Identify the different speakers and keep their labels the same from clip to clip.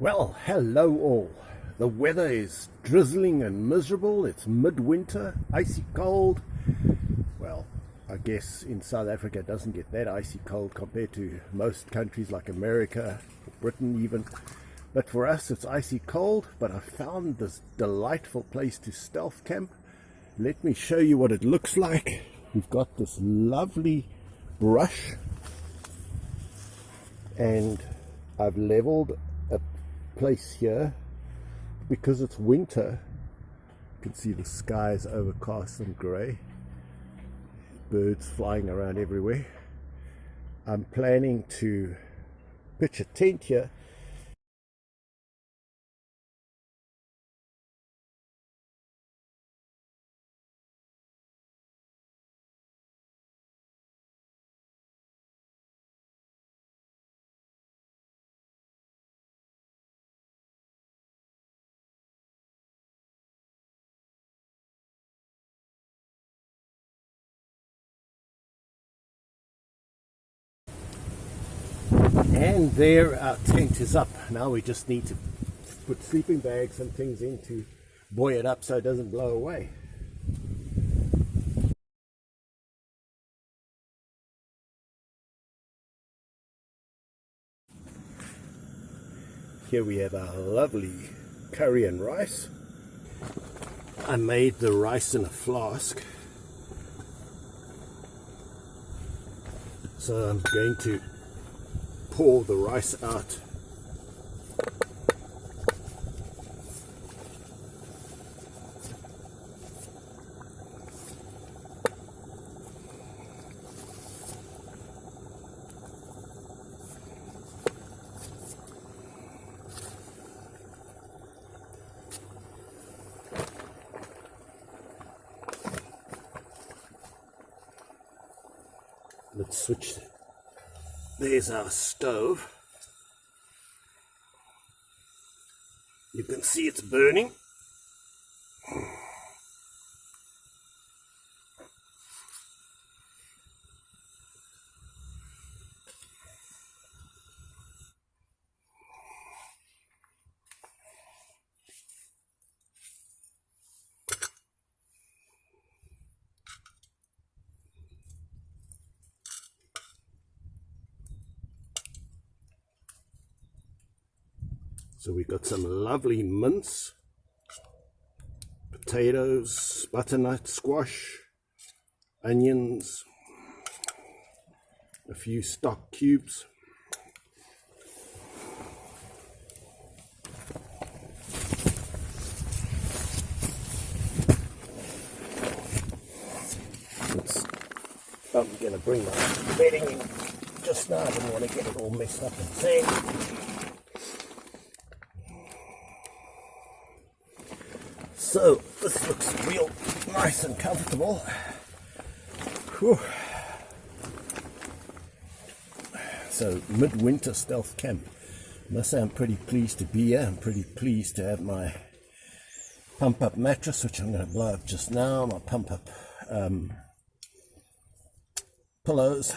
Speaker 1: Well, hello all. The weather is drizzling and miserable. It's midwinter, icy cold. Well, I guess in South Africa it doesn't get that icy cold compared to most countries like America, Britain even. But for us it's icy cold, but I found this delightful place to stealth camp. Let me show you what it looks like. We've got this lovely brush and I've leveled a place here because it's winter. You can see the sky is overcast and grey, birds flying around everywhere. I'm planning to pitch a tent here. And there our tent is up. Now we just need to put sleeping bags and things in to buoy it up so it doesn't blow away. Here we have our lovely curry and rice. I made the rice in a flask. So I'm going to pour the rice out. Let's switch. There's our stove. You can see it's burning. So we've got some lovely mince, potatoes, butternut, squash, onions, a few stock cubes. I'm going to bring my bedding in just now. I don't want to get it all messed up and sand. So this looks real nice and comfortable. Whew. So midwinter stealth camp. I must say I'm pretty pleased to be here. I'm pretty pleased to have my pump up mattress, which I'm going to blow up just now. My pump up pillows.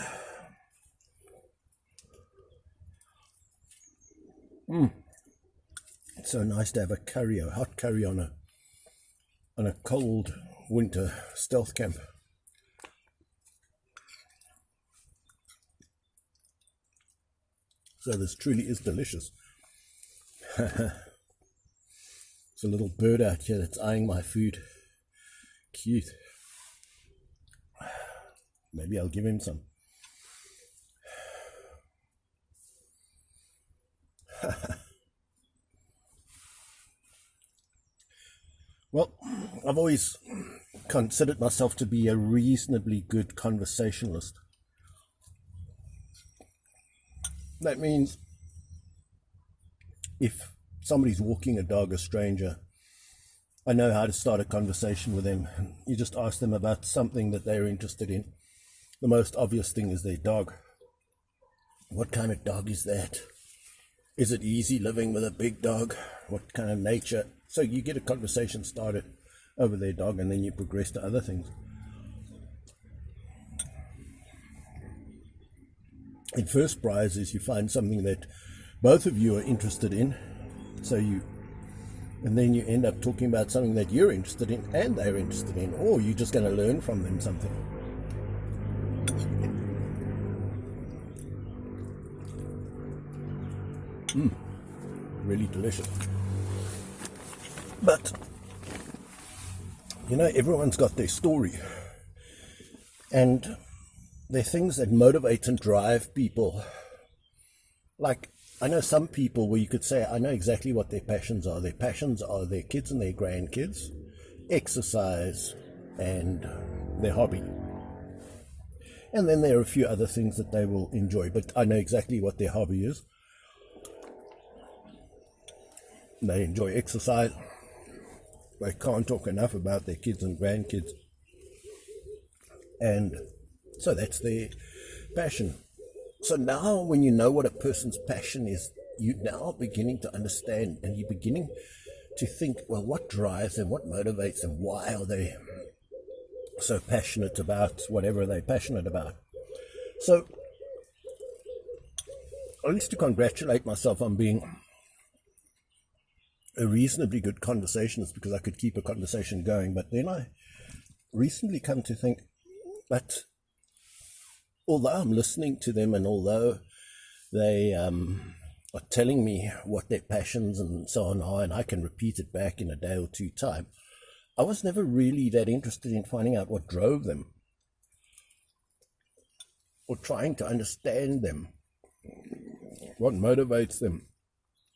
Speaker 1: It's so nice to have a curry, a hot curry on a cold winter stealth camp. So this truly is delicious. There's a little bird out here that's eyeing my food. Cute. Maybe I'll give him some. Well, I've always considered myself to be a reasonably good conversationalist. That means if somebody's walking a dog, a stranger, I know how to start a conversation with them. You just ask them about something that they're interested in. The most obvious thing is their dog. What kind of dog is that? Is it easy living with a big dog? What kind of nature? So you get a conversation started over their dog and then you progress to other things. In first prize is you find something that both of you are interested in And then you end up talking about something that you're interested in and they're interested in, or you're just going to learn from them something. Really delicious. But, everyone's got their story. And there are things that motivate and drive people. Like, I know some people where you could say, I know exactly what their passions are. Their passions are their kids and their grandkids, exercise, and their hobby. And then there are a few other things that they will enjoy, but I know exactly what their hobby is. They enjoy exercise. They can't talk enough about their kids and grandkids. And so that's their passion. So now when you know what a person's passion is, you're now beginning to understand, and you're beginning to think, well, what drives them, what motivates them, why are they so passionate about whatever they're passionate about. So I used to congratulate myself on being a reasonably good conversationalist because I could keep a conversation going. But then I recently come to think that although I'm listening to them and although they are telling me what their passions and so on are, and I can repeat it back in a day or two time, I was never really that interested in finding out what drove them or trying to understand them, what motivates them.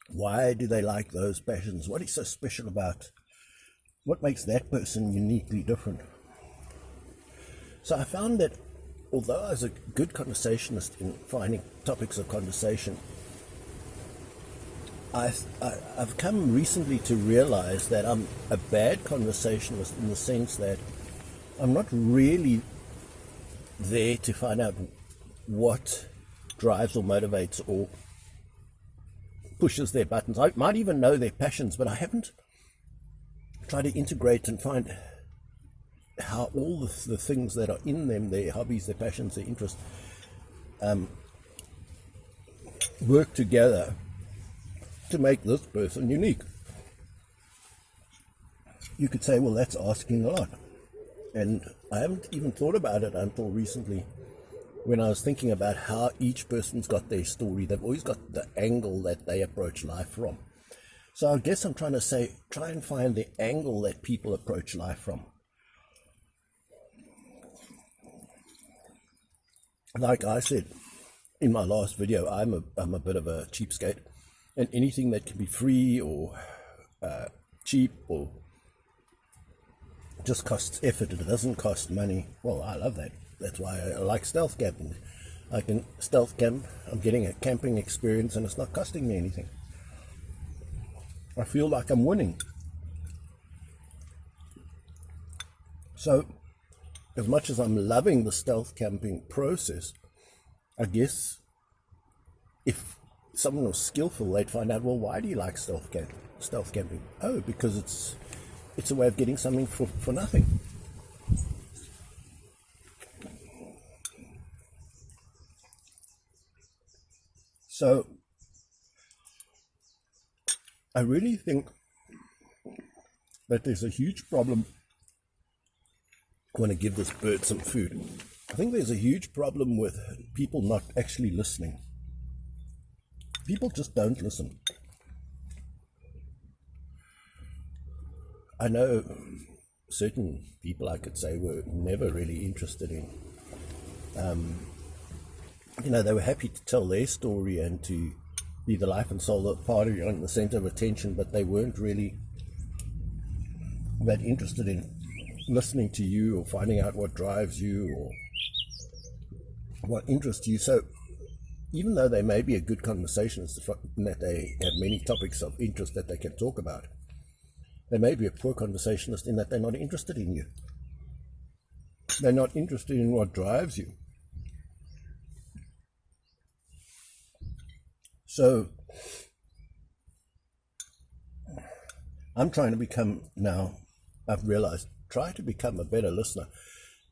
Speaker 1: Why do they like those passions? What is so special about? What makes that person uniquely different? So I found that although I was a good conversationalist in finding topics of conversation, I've come recently to realize that I'm a bad conversationalist in the sense that I'm not really there to find out what drives or motivates or pushes their buttons. I might even know their passions, but I haven't tried to integrate and find how all the things that are in them, their hobbies, their passions, their interests, work together to make this person unique. You could say, well, that's asking a lot. And I haven't even thought about it until recently, when I was thinking about how each person's got their story. They've always got the angle that they approach life from. So I guess I'm trying to say, try and find the angle that people approach life from. Like I said in my last video, I'm a bit of a cheapskate, and anything that can be free or cheap or just costs effort, it doesn't cost money, well, I love that. That's why I like stealth camping. I can stealth camp, I'm getting a camping experience, and it's not costing me anything. I feel like I'm winning. So, as much as I'm loving the stealth camping process, I guess if someone was skillful, they'd find out, well, why do you like stealth camping? Oh, because it's a way of getting something for nothing. So I really think that there's a huge problem. I want to give this bird some food. I think there's a huge problem with people not actually listening. People just don't listen. I know certain people, I could say, were never really interested in, they were happy to tell their story and to be the life and soul of the party and the center of attention, but they weren't really that interested in listening to you or finding out what drives you or what interests you. So even though they may be a good conversationalist in that they have many topics of interest that they can talk about, they may be a poor conversationalist in that they're not interested in you. They're not interested in what drives you. So I'm trying to become now, I've realized, try to become a better listener,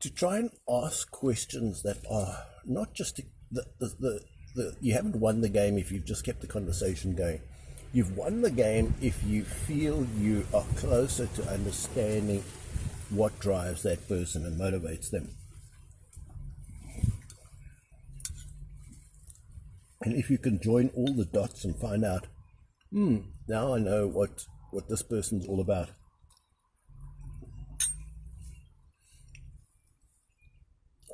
Speaker 1: to try and ask questions that are not just you haven't won the game if you've just kept the conversation going. You've won the game if you feel you are closer to understanding what drives that person and motivates them. And if you can join all the dots and find out, now I know what this person's all about.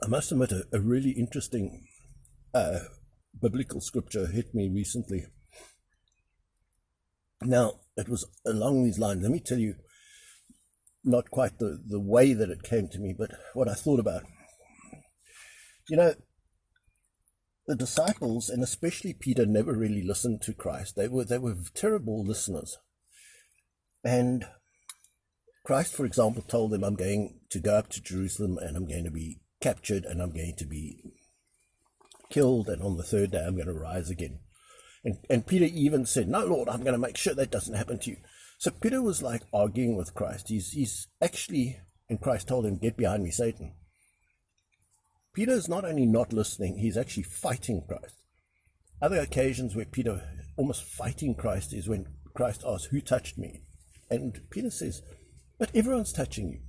Speaker 1: I must admit, a really interesting biblical scripture hit me recently. Now, it was along these lines. Let me tell you, not quite the way that it came to me, but what I thought about. You know, the disciples, and especially Peter, never really listened to Christ. They were terrible listeners. And Christ, for example, told them, I'm going to go up to Jerusalem and I'm going to be captured and I'm going to be killed, and on the third day I'm going to rise again. And Peter even said, no, Lord, I'm going to make sure that doesn't happen to you. So Peter was like arguing with Christ. He's actually, and Christ told him, get behind me, Satan. Peter is not only not listening, he's actually fighting Christ. Other occasions where Peter almost fighting Christ is when Christ asks, who touched me? And Peter says, but everyone's touching you.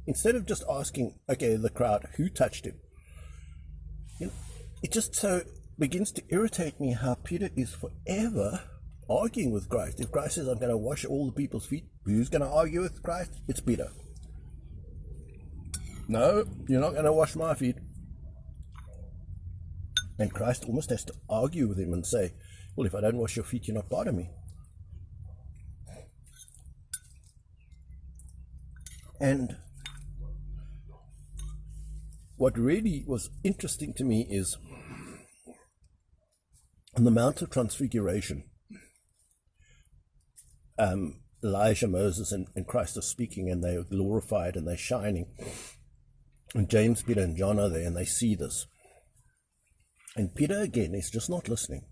Speaker 1: Instead of just asking, okay, the crowd, who touched him? You know, it just so begins to irritate me how Peter is forever arguing with Christ. If Christ says, I'm going to wash all the people's feet, who's going to argue with Christ? It's Peter. No, you're not going to wash my feet. And Christ almost has to argue with him and say, well, if I don't wash your feet, you're not part of me. And what really was interesting to me is on the Mount of Transfiguration, Elijah, Moses, and Christ are speaking, and they're glorified and they're shining. And James, Peter, and John are there, and they see this. And Peter, again, is just not listening.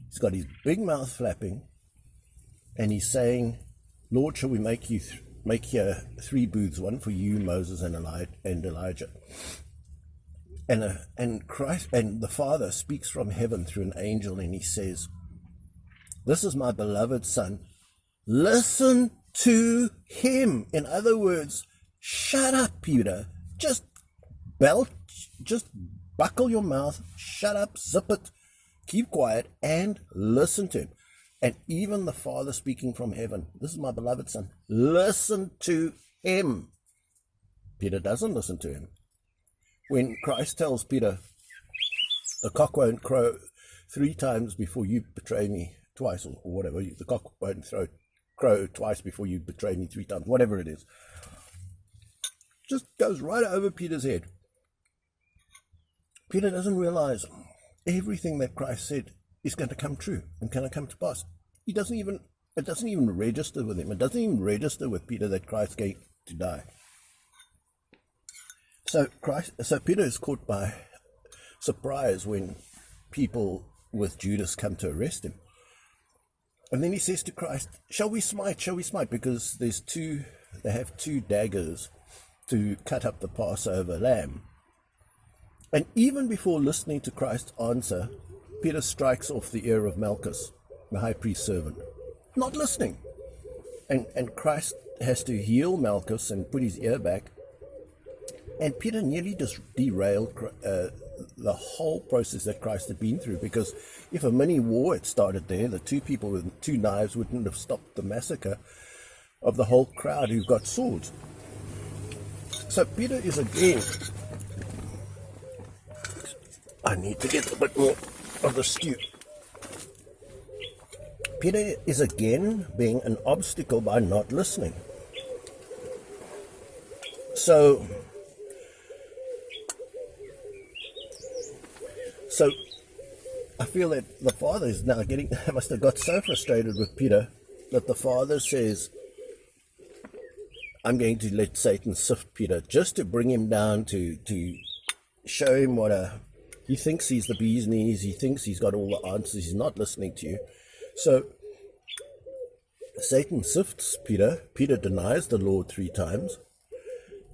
Speaker 1: He's got his big mouth flapping, and he's saying, Lord, shall we make here 3 booths, one for you, Moses, and Elijah. And Christ and the Father speaks from heaven through an angel, and he says, this is my beloved Son. Listen to him. In other words, shut up, Peter. Just buckle your mouth, shut up, zip it, keep quiet, and listen to him. And even the Father speaking from heaven, this is my beloved Son, listen to him. Peter doesn't listen to him. When Christ tells Peter, the cock won't crow 3 times before you betray me twice, or whatever, the cock won't crow twice before you betray me 3 times, whatever it is, just goes right over Peter's head. Peter doesn't realize everything that Christ said is going to come true and going to come to pass. It doesn't even register with him. It doesn't even register with Peter that Christ's going to die. So Peter is caught by surprise when people with Judas come to arrest him. And then he says to Christ, shall we smite? Because they have 2 daggers to cut up the Passover lamb. And even before listening to Christ's answer, Peter strikes off the ear of Malchus, the high priest's servant. Not listening. And Christ has to heal Malchus and put his ear back. And Peter nearly just derailed the whole process that Christ had been through, because if a mini war had started there, the 2 people with 2 knives wouldn't have stopped the massacre of the whole crowd who've got swords. So Peter is again... I need to get a bit more of the stew. Peter is again being an obstacle by not listening. So I feel that the Father is now must have got so frustrated with Peter that the Father says, I'm going to let Satan sift Peter just to bring him down to show him he thinks he's the bee's knees. He thinks he's got all the answers. He's not listening to you. So Satan sifts Peter. Peter denies the Lord 3 times.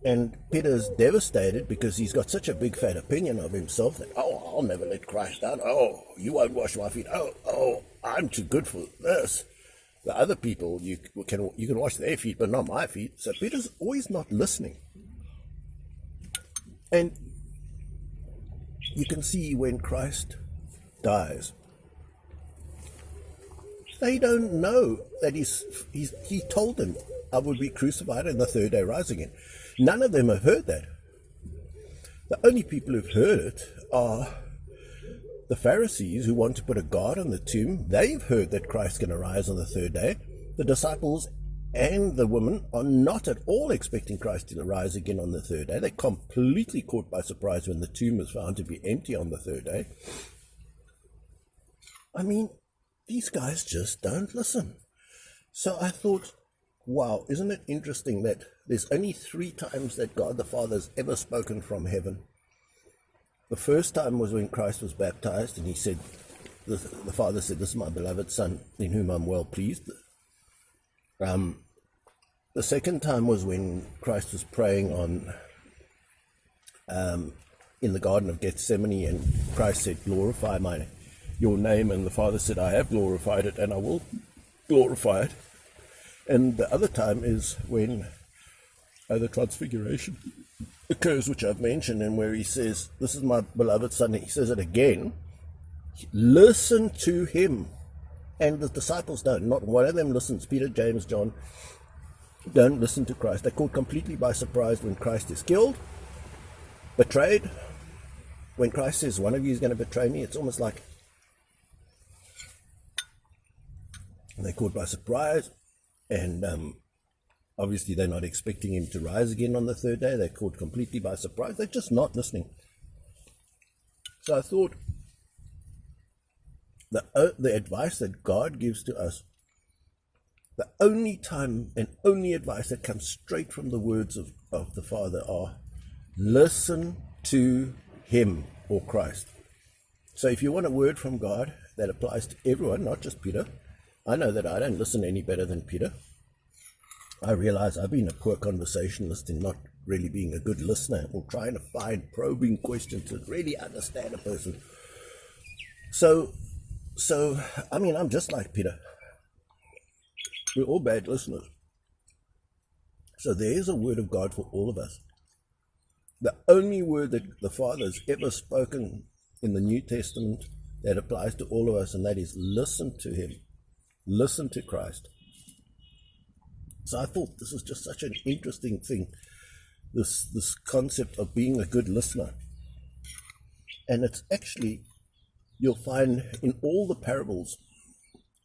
Speaker 1: And Peter's devastated because he's got such a big fat opinion of himself that, oh, I'll never let Christ down. Oh, you won't wash my feet. Oh, I'm too good for this. The other people, you can wash their feet, but not my feet. So Peter's always not listening. And you can see when Christ dies, they don't know that he told them, I will be crucified and the third day rise again. None of them have heard that. The only people who've heard it are the Pharisees who want to put a guard on the tomb. They've heard that Christ's going to rise on the third day. The disciples and the women are not at all expecting Christ to rise again on the third day. They're completely caught by surprise when the tomb is found to be empty on the third day. I mean, these guys just don't listen. So I thought, wow, isn't it interesting that there's only 3 times that God the Father has ever spoken from heaven? The first time was when Christ was baptized, and he said, the Father said, this is my beloved Son, in whom I'm well pleased. The second time was when Christ was praying in the Garden of Gethsemane, and Christ said, glorify your name, and the Father said, I have glorified it, and I will glorify it. And the other time is when the transfiguration occurs, which I've mentioned, and where he says, this is my beloved Son. He says it again, listen to him. And the disciples don't. Not one of them listens. Peter, James, John don't listen to Christ. They're caught completely by surprise when Christ is killed, betrayed. When Christ says, one of you is going to betray me, it's almost like they're caught by surprise. And obviously they're not expecting him to rise again on the third day. They're caught completely by surprise. They're just not listening. So I thought, the advice that God gives to us, the only time and only advice that comes straight from the words of the Father are, listen to him, or Christ. So if you want a word from God that applies to everyone, not just Peter, I know that I don't listen any better than Peter. I realize I've been a poor conversationalist in not really being a good listener, or trying to find probing questions to really understand a person. So I mean, I'm just like Peter. We're all bad listeners. So there is a word of God for all of us. The only word that the Father has ever spoken in the New Testament that applies to all of us, and that is listen to him. Listen to Christ. So I thought this is just such an interesting thing, this concept of being a good listener. And it's actually, you'll find in all the parables,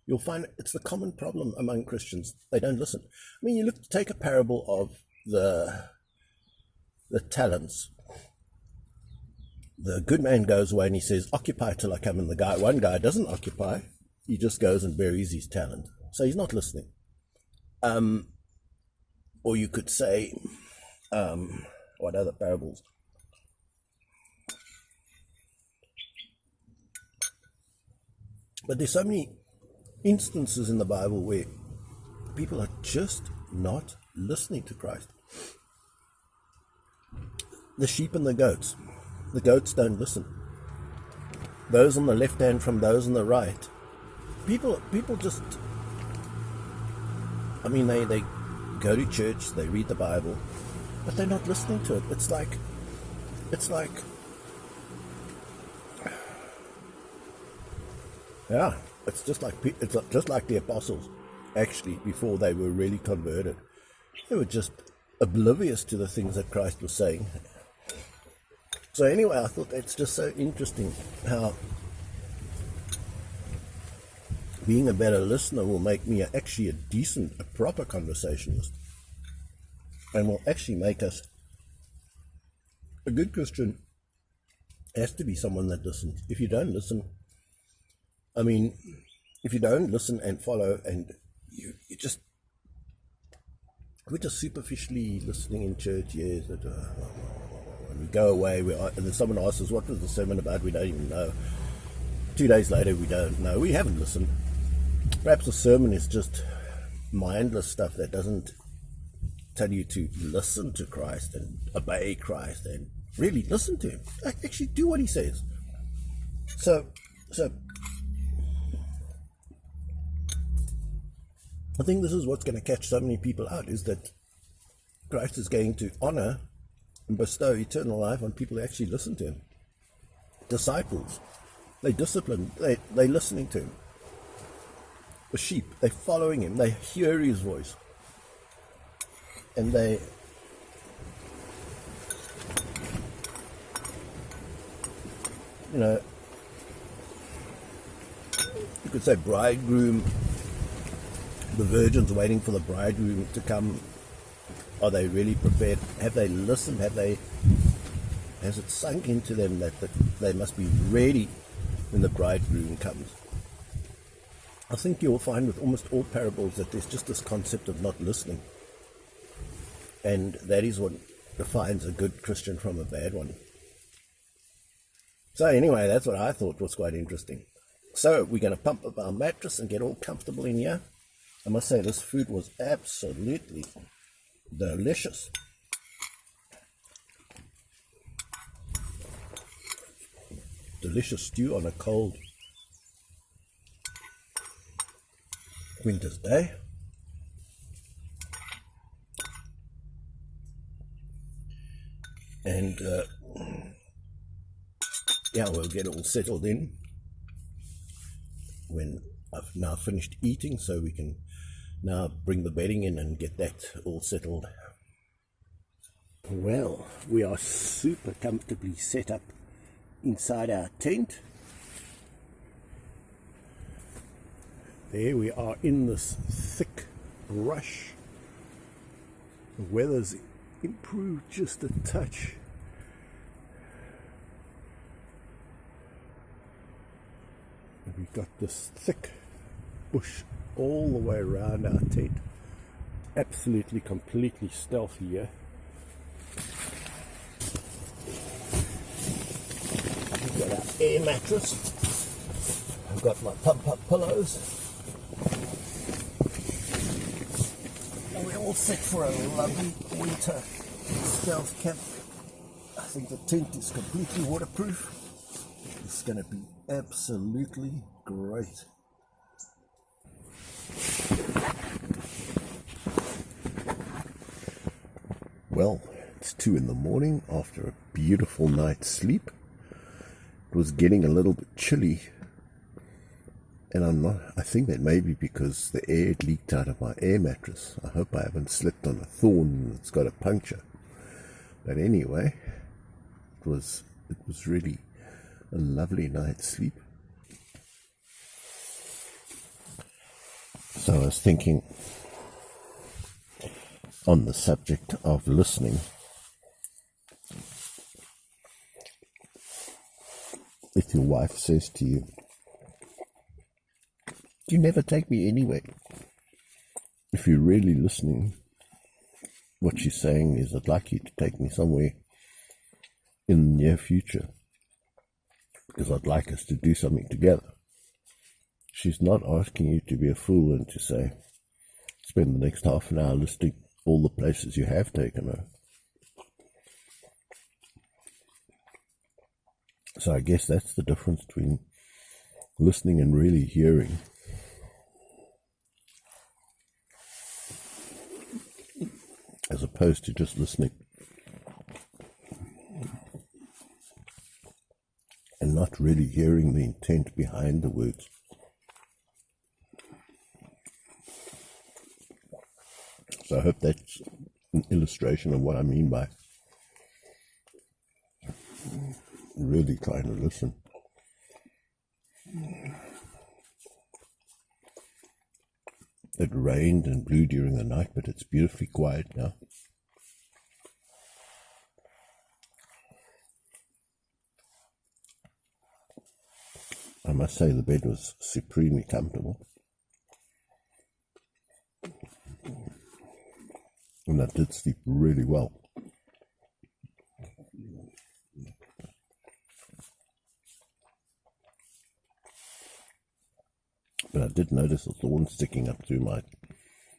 Speaker 1: you'll find it's the common problem among Christians. They don't listen. I mean, you take a parable of the talents. The good man goes away and he says, occupy till I come. And one guy doesn't occupy. He just goes and buries his talent. So he's not listening. Or you could say, what other parables? But there's so many instances in the Bible where people are just not listening to Christ. The sheep and the goats. The goats don't listen. Those on the left hand from those on the right. People just, I mean, they go to church, they read the Bible, but they're not listening to it. It's like, yeah, it's just like the apostles, actually, before they were really converted. They were just oblivious to the things that Christ was saying. So anyway, I thought that's just so interesting how being a better listener will make me actually a proper conversationalist, and will actually make us a good Christian. Has to be someone that listens. If you don't listen, I mean, if you don't listen and follow, and we're just superficially listening in church, yes, and we go away, and then someone asks us, what was the sermon about? We don't even know. 2 days later, we don't know. We haven't listened. Perhaps the sermon is just mindless stuff that doesn't tell you to listen to Christ and obey Christ and really listen to him. Actually do what he says. So I think this is what's going to catch so many people out, is that Christ is going to honor and bestow eternal life on people who actually listen to him. Disciples, they discipline, they're listening to him. The sheep, they're following him, they hear his voice, and they you could say bridegroom, the virgins waiting for the bridegroom to come. Are they really prepared? Have they listened? Has it sunk into them that they must be ready when the bridegroom comes? I think you'll find with almost all parables that there's just this concept of not listening. And that is what defines a good Christian from a bad one. So anyway, that's what I thought was quite interesting. So we're going to pump up our mattress and get all comfortable in here. I must say this food was absolutely delicious. Delicious stew on a cold winter's day. And yeah, we'll get all settled in when I've now finished eating, so we can now bring the bedding in and get that all settled. Well, we are super comfortably set up inside our tent. There we are in this thick brush. The weather's improved just a touch. And we've got this thick bush all the way around our tent. Absolutely, completely stealthy here. We've got our air mattress. I've got my pump-up pillows. And we're all set for a lovely winter stealth camp. I think the tent is completely waterproof. It's going to be absolutely great. Well, it's 2 in the morning after a beautiful night's sleep. It was getting a little bit chilly, and I think that may be because the air had leaked out of my air mattress. I hope I haven't slipped on a thorn that's got a puncture. But anyway, it was really a lovely night's sleep. So I was thinking, on the subject of listening, if your wife says to you, "You never take me anywhere," if you're really listening, what she's saying is, "I'd like you to take me somewhere in the near future, because I'd like us to do something together." She's not asking you to be a fool and to say, spend the next half an hour listing all the places you have taken her. So I guess that's the difference between listening and really hearing. As opposed to just listening and not really hearing the intent behind the words. So I hope that's an illustration of what I mean by really trying to listen. It rained and blew during the night, but it's beautifully quiet now. I must say the bed was supremely comfortable. And I did sleep really well. But I did notice a thorn sticking up through my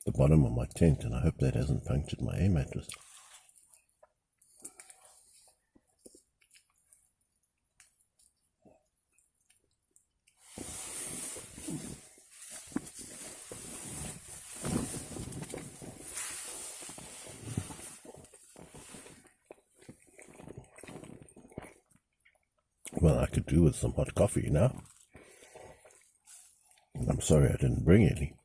Speaker 1: the bottom of my tent, and I hope that hasn't punctured my air mattress. Well, I could do with some hot coffee now. I'm sorry I didn't bring any.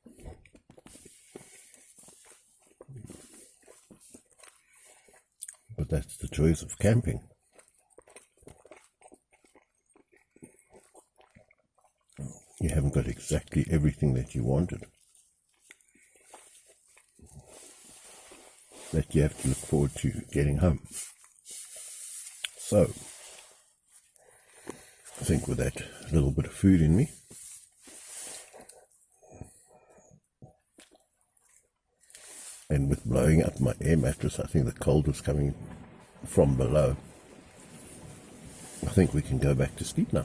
Speaker 1: But that's the joys of camping. You haven't got exactly everything that you wanted, that you have to look forward to getting home. So, I think with that little bit of food in me, and with blowing up my air mattress, I think the cold is coming from below. I think we can go back to sleep now.